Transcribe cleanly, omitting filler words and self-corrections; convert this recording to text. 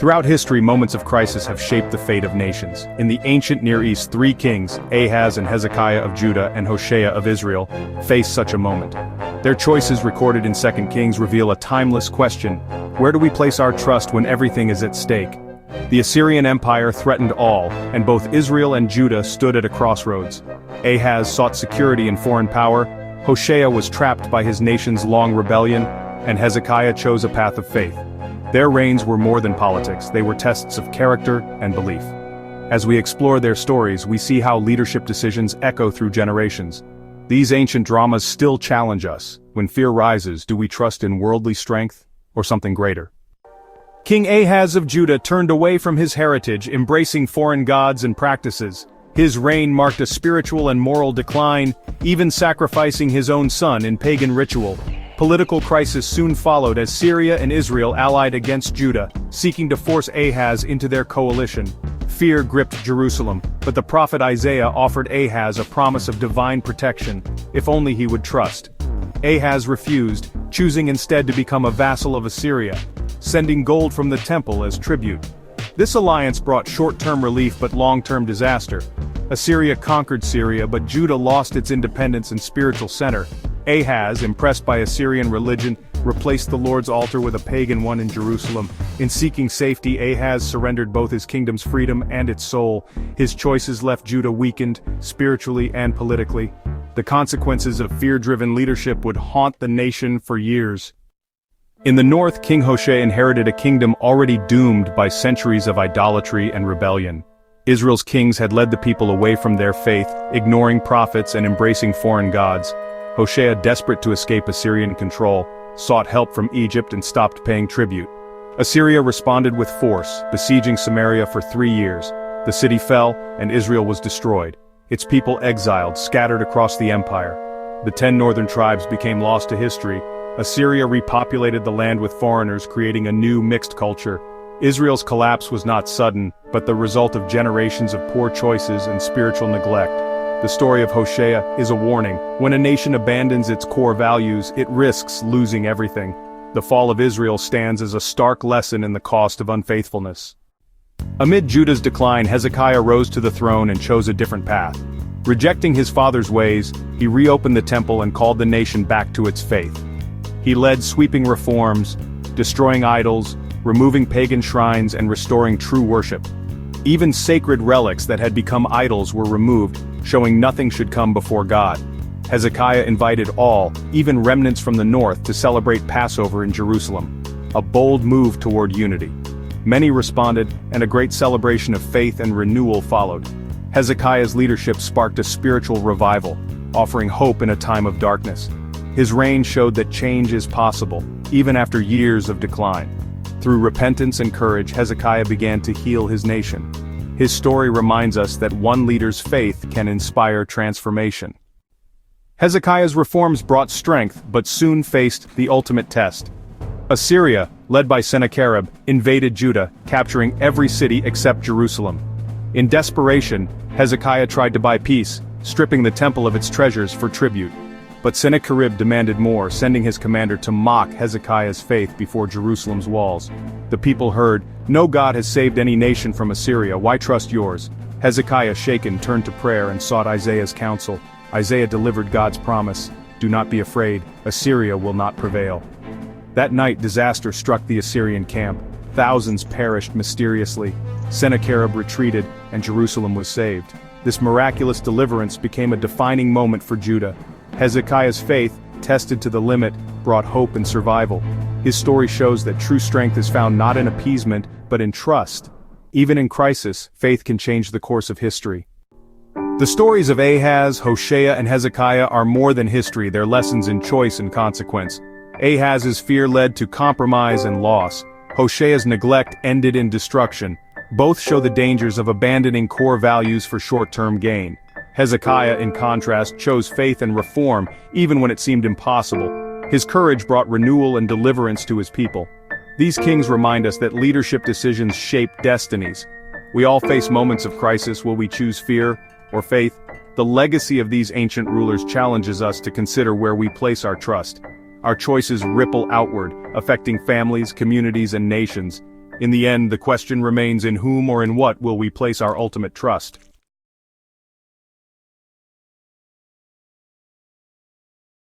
Throughout history, moments of crisis have shaped the fate of nations. In the ancient Near East, three kings, Ahaz and Hezekiah of Judah and Hoshea of Israel, faced such a moment. Their choices recorded in 2 Kings reveal a timeless question: where do we place our trust when everything is at stake? The Assyrian Empire threatened all, and both Israel and Judah stood at a crossroads. Ahaz sought security in foreign power, Hoshea was trapped by his nation's long rebellion, and Hezekiah chose a path of faith. Their reigns were more than politics, they were tests of character and belief. As we explore their stories, we see how leadership decisions echo through generations. These ancient dramas still challenge us. When fear rises, do we trust in worldly strength, or something greater? King Ahaz of Judah turned away from his heritage, embracing foreign gods and practices. His reign marked a spiritual and moral decline, even sacrificing his own son in pagan ritual. Political crisis soon followed as Syria and Israel allied against Judah, seeking to force Ahaz into their coalition. Fear gripped Jerusalem, but the prophet Isaiah offered Ahaz a promise of divine protection, if only he would trust. Ahaz refused, choosing instead to become a vassal of Assyria, sending gold from the temple as tribute. This alliance brought short-term relief but long-term disaster. Assyria conquered Syria, but Judah lost its independence and spiritual center. Ahaz, impressed by Assyrian religion, replaced the Lord's altar with a pagan one in Jerusalem. In seeking safety, Ahaz surrendered both his kingdom's freedom and its soul. His choices left Judah weakened, spiritually and politically. The consequences of fear-driven leadership would haunt the nation for years. In the north, King Hoshea inherited a kingdom already doomed by centuries of idolatry and rebellion. Israel's kings had led the people away from their faith, ignoring prophets and embracing foreign gods. Hoshea, desperate to escape Assyrian control, sought help from Egypt and stopped paying tribute. Assyria responded with force, besieging Samaria for 3 years. The city fell, and Israel was destroyed. Its people exiled, scattered across the empire. The 10 northern tribes became lost to history. Assyria repopulated the land with foreigners, creating a new mixed culture. Israel's collapse was not sudden, but the result of generations of poor choices and spiritual neglect. The story of Hoshea is a warning. When a nation abandons its core values, it risks losing everything. The fall of Israel stands as a stark lesson in the cost of unfaithfulness. Amid Judah's decline, Hezekiah rose to the throne and chose a different path. Rejecting his father's ways, he reopened the temple and called the nation back to its faith. He led sweeping reforms, destroying idols, removing pagan shrines and restoring true worship. Even sacred relics that had become idols were removed, showing nothing should come before God. Hezekiah invited all, even remnants from the north, to celebrate Passover in Jerusalem, a bold move toward unity. Many responded, and a great celebration of faith and renewal followed. Hezekiah's leadership sparked a spiritual revival, offering hope in a time of darkness. His reign showed that change is possible, even after years of decline. Through repentance and courage, Hezekiah began to heal his nation. His story reminds us that one leader's faith can inspire transformation. Hezekiah's reforms brought strength, but soon faced the ultimate test. Assyria, led by Sennacherib, invaded Judah, capturing every city except Jerusalem. In desperation, Hezekiah tried to buy peace, stripping the temple of its treasures for tribute. But Sennacherib demanded more, sending his commander to mock Hezekiah's faith before Jerusalem's walls. The people heard, "No God has saved any nation from Assyria, why trust yours?" Hezekiah, shaken, turned to prayer and sought Isaiah's counsel. Isaiah delivered God's promise, "Do not be afraid, Assyria will not prevail." That night, disaster struck the Assyrian camp. Thousands perished mysteriously. Sennacherib retreated, and Jerusalem was saved. This miraculous deliverance became a defining moment for Judah. Hezekiah's faith, tested to the limit, brought hope and survival. His story shows that true strength is found not in appeasement, but in trust. Even in crisis, faith can change the course of history. The stories of Ahaz, Hoshea, and Hezekiah are more than history, they're lessons in choice and consequence. Ahaz's fear led to compromise and loss. Hoshea's neglect ended in destruction. Both show the dangers of abandoning core values for short-term gain. Hezekiah, in contrast, chose faith and reform, even when it seemed impossible. His courage brought renewal and deliverance to his people. These kings remind us that leadership decisions shape destinies. We all face moments of crisis. Will we choose fear or faith? The legacy of these ancient rulers challenges us to consider where we place our trust. Our choices ripple outward, affecting families, communities, and nations. In the end, the question remains in whom or in what will we place our ultimate trust.